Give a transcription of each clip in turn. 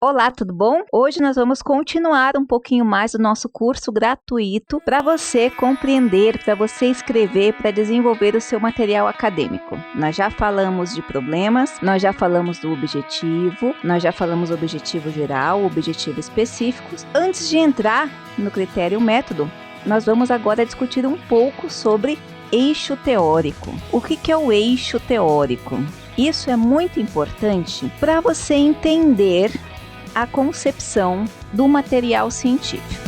Olá, tudo bom? Hoje nós vamos continuar um pouquinho mais o nosso curso gratuito para você compreender, para você escrever, para desenvolver o seu material acadêmico. Nós já falamos de problemas, nós já falamos do objetivo, nós já falamos do objetivo geral, objetivo específicos. Antes de entrar no critério método, nós vamos agora discutir um pouco sobre eixo teórico. O que é o eixo teórico? Isso é muito importante para você entender a concepção do material científico.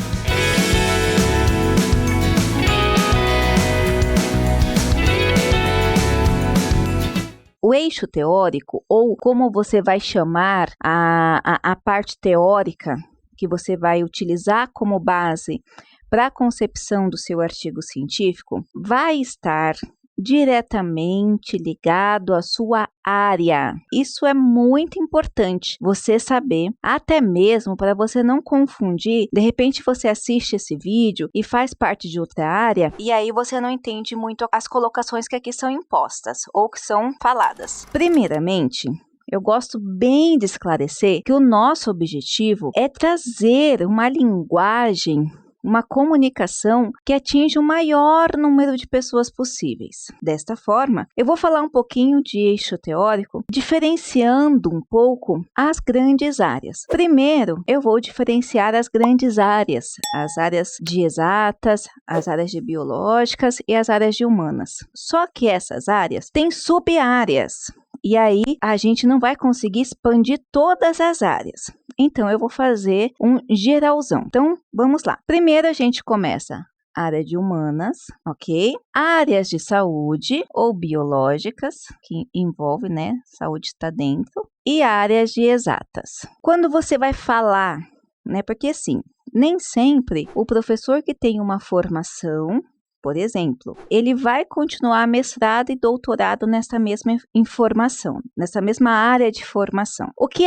O eixo teórico, ou como você vai chamar a parte teórica que você vai utilizar como base para a concepção do seu artigo científico, vai estar diretamente ligado à sua área. Isso é muito importante você saber, até mesmo para você não confundir. De repente você assiste esse vídeo e faz parte de outra área e aí você não entende muito as colocações que aqui são impostas ou que são faladas. Primeiramente, eu gosto bem de esclarecer que o nosso objetivo é trazer uma linguagem, uma comunicação que atinja o maior número de pessoas possíveis. Desta forma, eu vou falar um pouquinho de eixo teórico, diferenciando um pouco as grandes áreas. Primeiro, eu vou diferenciar as grandes áreas, as áreas de exatas, as áreas de biológicas e as áreas de humanas. Só que essas áreas têm sub-áreas. E aí, a gente não vai conseguir expandir todas as áreas. Então, eu vou fazer um geralzão. Então, vamos lá. Primeiro, a gente começa área de humanas, ok? Áreas de saúde ou biológicas, que envolve, né? Saúde está dentro. E áreas de exatas. Quando você vai falar, né? Porque assim, nem sempre o professor que tem uma formação, por exemplo, ele vai continuar mestrado e doutorado nessa mesma informação, nessa mesma área de formação. O que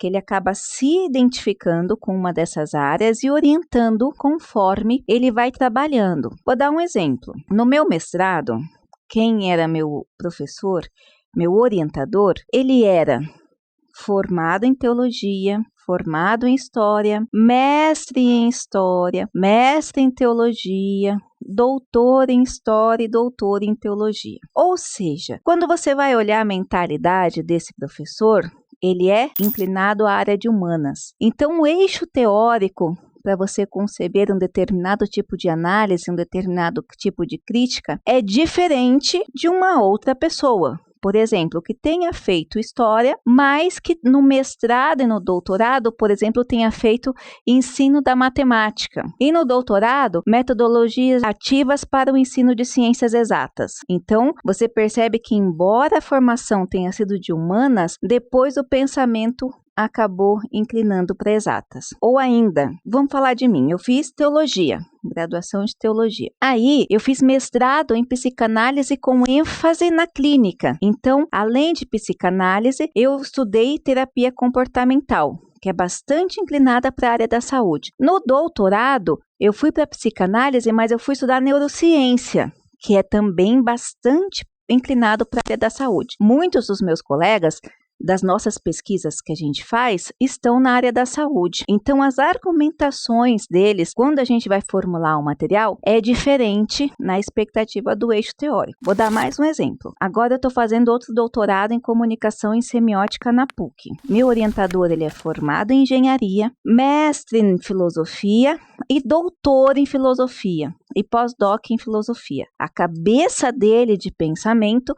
ele acaba se identificando com uma dessas áreas e orientando conforme ele vai trabalhando. Vou dar um exemplo. No meu mestrado, quem era meu professor, meu orientador, ele era formado em teologia, formado em história, mestre em teologia, doutor em história e doutor em teologia. Ou seja, quando você vai olhar a mentalidade desse professor, ele é inclinado à área de humanas. Então, o eixo teórico para você conceber um determinado tipo de análise, um determinado tipo de crítica, é diferente de uma outra pessoa. Por exemplo, que tenha feito história, mas que no mestrado e no doutorado, por exemplo, tenha feito ensino da matemática. E no doutorado, metodologias ativas para o ensino de ciências exatas. Então, você percebe que, embora a formação tenha sido de humanas, depois o pensamento acabou inclinando para exatas. Ou ainda, vamos falar de mim, eu fiz teologia, graduação de teologia. Aí, eu fiz mestrado em psicanálise com ênfase na clínica. Então, além de psicanálise, eu estudei terapia comportamental, que é bastante inclinada para a área da saúde. No doutorado, eu fui para psicanálise, mas eu fui estudar neurociência, que é também bastante inclinado para a área da saúde. Muitos dos meus colegas das nossas pesquisas que a gente faz estão na área da saúde. Então, as argumentações deles, quando a gente vai formular um material, é diferente na expectativa do eixo teórico. Vou dar mais um exemplo. Agora eu estou fazendo outro doutorado em comunicação e semiótica na PUC. Meu orientador, ele é formado em engenharia, mestre em filosofia e doutor em filosofia e pós-doc em filosofia. A cabeça dele de pensamento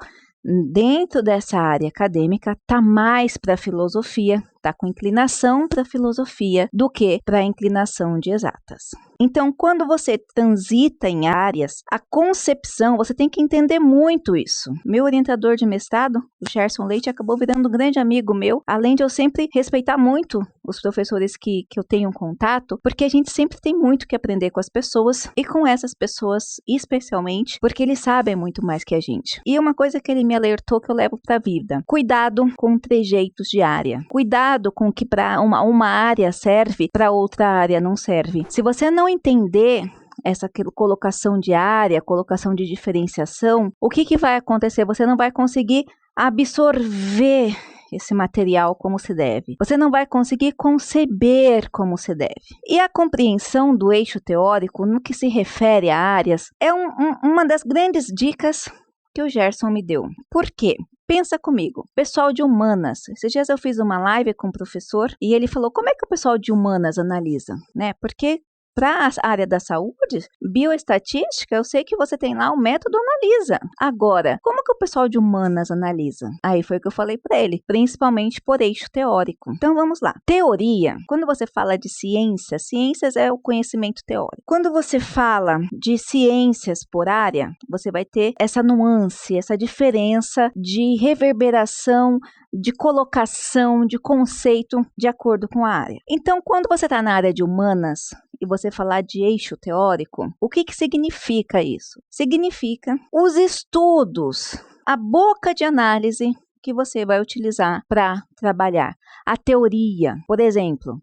dentro dessa área acadêmica está mais para a filosofia, está com inclinação para a filosofia do que para a inclinação de exatas. Então, quando você transita em áreas, a concepção, você tem que entender muito isso. Meu orientador de mestrado, o Gerson Leite, acabou virando um grande amigo meu, além de eu sempre respeitar muito os professores que eu tenho contato, porque a gente sempre tem muito que aprender com as pessoas e com essas pessoas especialmente, porque eles sabem muito mais que a gente. E uma coisa que ele me alertou que eu levo para a vida: cuidado com trejeitos de área. Cuidado com o que para uma área serve, para outra área não serve. Se você não entender essa colocação de área, colocação de diferenciação, o que vai acontecer? Você não vai conseguir absorver esse material como se deve. Você não vai conseguir conceber como se deve. E a compreensão do eixo teórico, no que se refere a áreas, é uma das grandes dicas que o Gerson me deu. Por quê? Pensa comigo, pessoal de humanas. Esses dias eu fiz uma live com um professor e ele falou, como é que o pessoal de humanas analisa, né? Porque para a área da saúde, bioestatística, eu sei que você tem lá o método analisa. Agora, como que o pessoal de humanas analisa? Aí foi o que eu falei para ele, principalmente por eixo teórico. Então vamos lá. Teoria, quando você fala de ciências, ciências é o conhecimento teórico. Quando você fala de ciências por área, você vai ter essa nuance, essa diferença de reverberação, de colocação, de conceito de acordo com a área. Então, quando você está na área de humanas e você falar de eixo teórico, o que significa isso? Significa os estudos, a boca de análise que você vai utilizar para trabalhar. A teoria, por exemplo.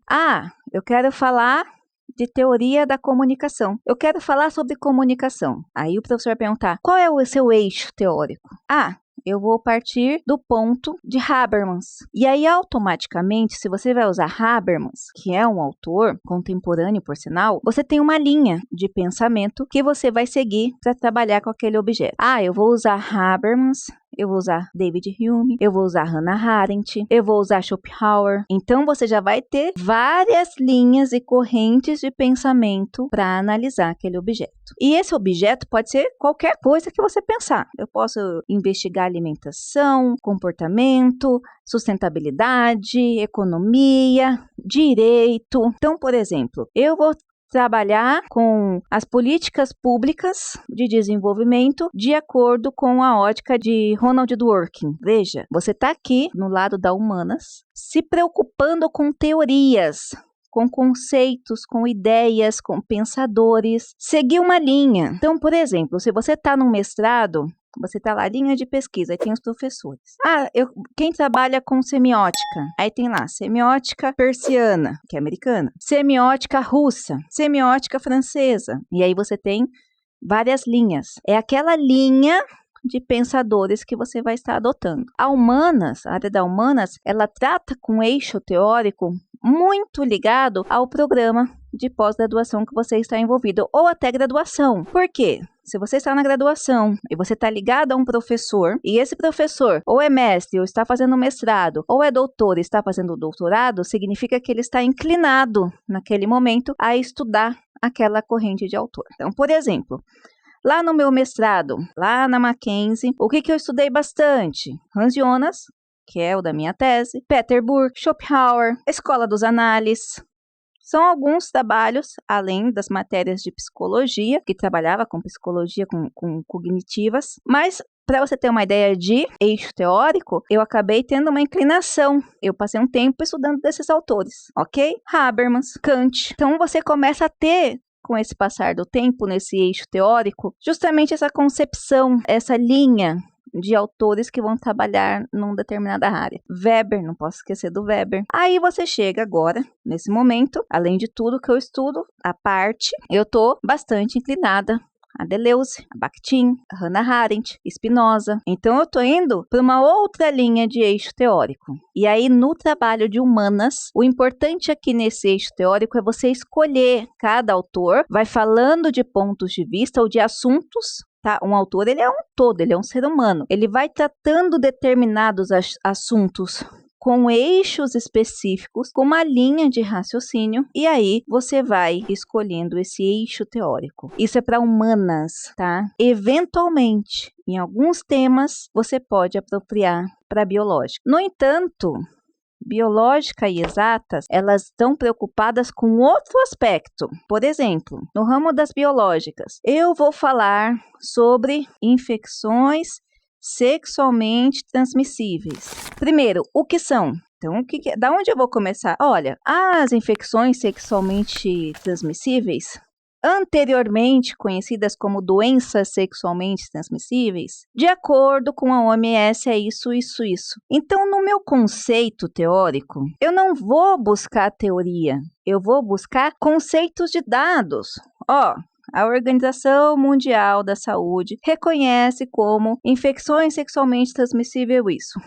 Eu quero falar de teoria da comunicação. Eu quero falar sobre comunicação. Aí o professor vai perguntar, qual é o seu eixo teórico? Eu vou partir do ponto de Habermas. E aí, automaticamente, se você vai usar Habermas, que é um autor contemporâneo, por sinal, você tem uma linha de pensamento que você vai seguir para trabalhar com aquele objeto. Eu vou usar Habermas, eu vou usar David Hume, eu vou usar Hannah Arendt, eu vou usar Schopenhauer. Então, você já vai ter várias linhas e correntes de pensamento para analisar aquele objeto. E esse objeto pode ser qualquer coisa que você pensar. Eu posso investigar alimentação, comportamento, sustentabilidade, economia, direito. Então, por exemplo, eu vou trabalhar com as políticas públicas de desenvolvimento de acordo com a ótica de Ronald Dworkin. Veja, você está aqui no lado da humanas, se preocupando com teorias, com conceitos, com ideias, com pensadores, seguir uma linha. Então, por exemplo, se você está no mestrado, você está lá, linha de pesquisa, aí tem os professores. Quem trabalha com semiótica? Aí tem lá, semiótica persiana, que é americana, semiótica russa, semiótica francesa. E aí você tem várias linhas. É aquela linha de pensadores que você vai estar adotando. A área da humanas, ela trata com eixo teórico muito ligado ao programa de pós-graduação que você está envolvido, ou até graduação. Por quê? Se você está na graduação e você está ligado a um professor, e esse professor ou é mestre, ou está fazendo mestrado, ou é doutor e está fazendo doutorado, significa que ele está inclinado, naquele momento, a estudar aquela corrente de autor. Então, por exemplo, lá no meu mestrado, lá na Mackenzie, o que eu estudei bastante? Hans Jonas, que é o da minha tese, Peter Burke, Schopenhauer, Escola dos Análises. São alguns trabalhos, além das matérias de psicologia, que trabalhava com psicologia com cognitivas, mas para você ter uma ideia de eixo teórico, eu acabei tendo uma inclinação. Eu passei um tempo estudando desses autores, ok? Habermas, Kant. Então você começa a ter, com esse passar do tempo, nesse eixo teórico, justamente essa concepção, essa linha de autores que vão trabalhar numa determinada área. Weber, não posso esquecer do Weber. Aí você chega agora, nesse momento, além de tudo que eu estudo, à parte, eu tô bastante inclinada a Deleuze, a Bakhtin, a Hannah Arendt, Spinoza. Então eu tô indo para uma outra linha de eixo teórico. E aí no trabalho de humanas, o importante aqui nesse eixo teórico é você escolher. Cada autor vai falando de pontos de vista ou de assuntos. Tá? Um autor, ele é um todo, ele é um ser humano. Ele vai tratando determinados assuntos com eixos específicos, com uma linha de raciocínio, e aí você vai escolhendo esse eixo teórico. Isso é para humanas, tá? Eventualmente, em alguns temas, você pode apropriar para biológica. No entanto, biológica e exatas, elas estão preocupadas com outro aspecto. Por exemplo, no ramo das biológicas, eu vou falar sobre infecções sexualmente transmissíveis. Primeiro, o que são? Então, da onde eu vou começar? Olha, as infecções sexualmente transmissíveis, anteriormente conhecidas como doenças sexualmente transmissíveis, de acordo com a OMS, é isso. Então, no meu conceito teórico, eu não vou buscar teoria, eu vou buscar conceitos de dados. A Organização Mundial da Saúde reconhece como infecções sexualmente transmissíveis isso.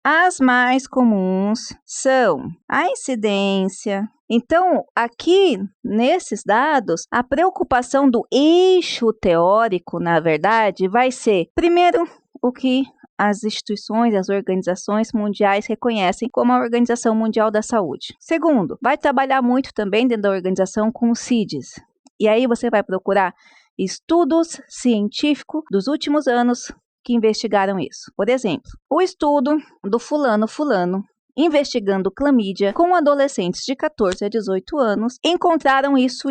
As mais comuns são a incidência. Então, aqui, nesses dados, a preocupação do eixo teórico, na verdade, vai ser, primeiro, o que as instituições, as organizações mundiais reconhecem como a Organização Mundial da Saúde. Segundo, vai trabalhar muito também dentro da organização com os CIDs. E aí você vai procurar estudos científicos dos últimos anos que investigaram isso. Por exemplo, o estudo do fulano investigando clamídia com adolescentes de 14 a 18 anos, encontraram isso.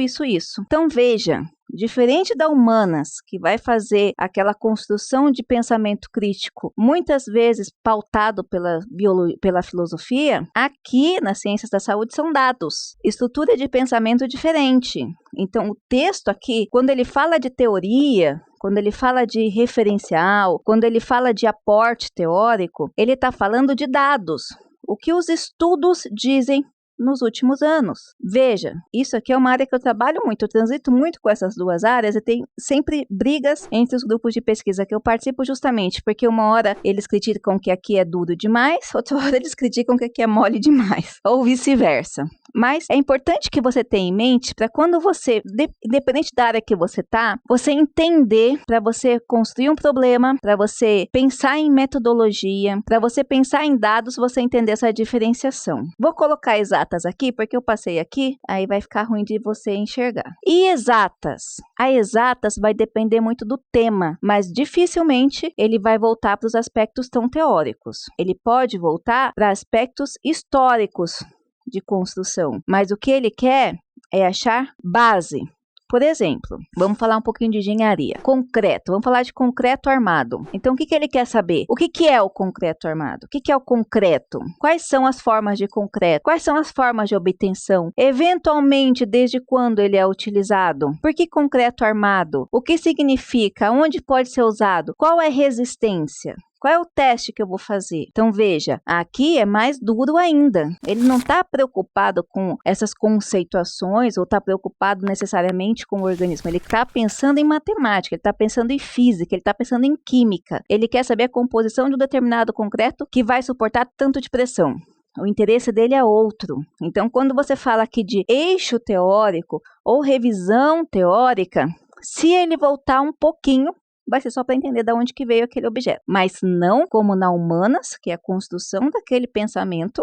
Então veja, diferente da Humanas, que vai fazer aquela construção de pensamento crítico, muitas vezes pautado pela filosofia, aqui nas ciências da saúde são dados, estrutura de pensamento diferente. Então o texto aqui, quando ele fala de teoria, quando ele fala de referencial, quando ele fala de aporte teórico, ele está falando de dados. O que os estudos dizem nos últimos anos. Veja, isso aqui é uma área que eu trabalho muito, eu transito muito com essas duas áreas e tem sempre brigas entre os grupos de pesquisa que eu participo justamente porque uma hora eles criticam que aqui é duro demais, outra hora eles criticam que aqui é mole demais, ou vice-versa. Mas é importante que você tenha em mente para quando você, independente da área que você está, você entender, para você construir um problema, para você pensar em metodologia, para você pensar em dados, você entender essa diferenciação. Vou colocar exatas aqui, porque eu passei aqui, aí vai ficar ruim de você enxergar. E exatas? A exatas vai depender muito do tema, mas dificilmente ele vai voltar para os aspectos tão teóricos. Ele pode voltar para aspectos históricos de construção, mas o que ele quer é achar base. Por exemplo, vamos falar um pouquinho de engenharia. Concreto, vamos falar de concreto armado. Então, o que ele quer saber? O que é o concreto armado? O que é o concreto? Quais são as formas de concreto? Quais são as formas de obtenção? Eventualmente, desde quando ele é utilizado? Por que concreto armado? O que significa? Onde pode ser usado? Qual é a resistência? Qual é o teste que eu vou fazer? Então, veja, aqui é mais duro ainda. Ele não está preocupado com essas conceituações ou está preocupado necessariamente com o organismo. Ele está pensando em matemática, ele está pensando em física, ele está pensando em química. Ele quer saber a composição de um determinado concreto que vai suportar tanto de pressão. O interesse dele é outro. Então, quando você fala aqui de eixo teórico ou revisão teórica, se ele voltar um pouquinho, vai ser só para entender de onde que veio aquele objeto. Mas não como na Humanas, que é a construção daquele pensamento,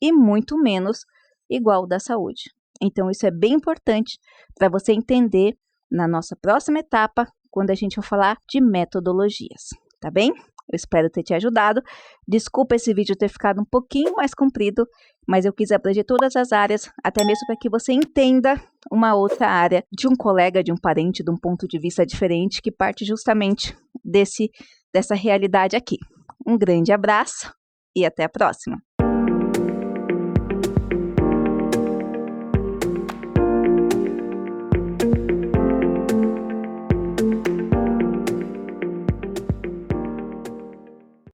e muito menos igual ao da saúde. Então, isso é bem importante para você entender na nossa próxima etapa, quando a gente for falar de metodologias. Tá bem? Eu espero ter te ajudado. Desculpa esse vídeo ter ficado um pouquinho mais comprido, mas eu quis abranger todas as áreas, até mesmo para que você entenda uma outra área de um colega, de um parente, de um ponto de vista diferente, que parte justamente dessa realidade aqui. Um grande abraço e até a próxima!